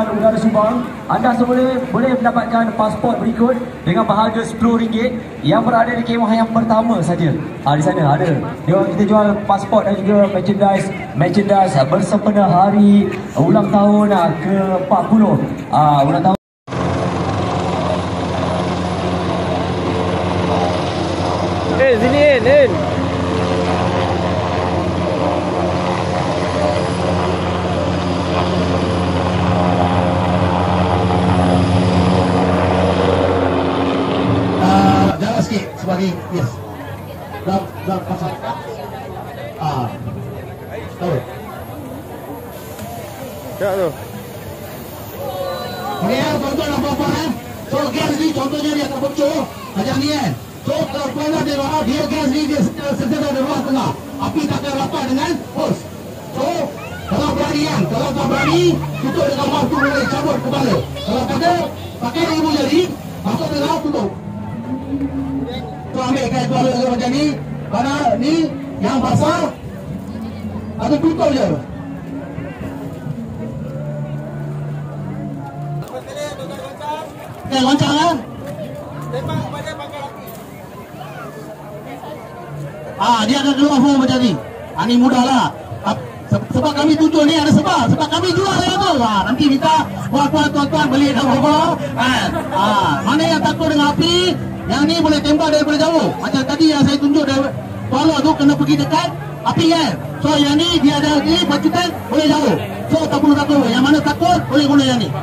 Taman Udara Subang, anda semua boleh mendapatkan pasport berikut dengan berharga RM10 yang berada di kemah yang pertama saja. Di sana ada. Kita jual pasport dan juga merchandise bersempena hari ulang tahun ke-40. Ulang tahun. Sini In. Jalan sikit sebagai yes. Dah pasal. Tahu. Tak tu. Okey, tuan-tuan dan puan-puan. So gas ni contohnya dia tak bocor macam ni kan. So kalau puan dia bawah, dia gas ni dia sentiasa di bawah tengah. Api takkan rapat dengan hos. So kalau berani kan, kalau tak berani tutup dengan waktu boleh cabut kepala. Kalau pakai ibu jari, masuk tengah tutup. Tu ambil kain kepala macam ni. Kerana ni yang basah ada tutup je. Okay, loncang kan? Tembak kepada pakai api. Dia akan keluar form macam ni. Ni mudah lah. Sebab kami tujuh ni ada sebab kami jual yang tu. Nanti minta tuan-tuan beli apa-apa. Mana yang takut dengan api, yang ni boleh tembak daripada jauh. Macam tadi yang saya tunjuk Kuala tu kena pergi dekat api kan. So yang ni dia ada ni pacutan boleh jauh. So tak perlu takut. Yang mana takut boleh guna yang ni.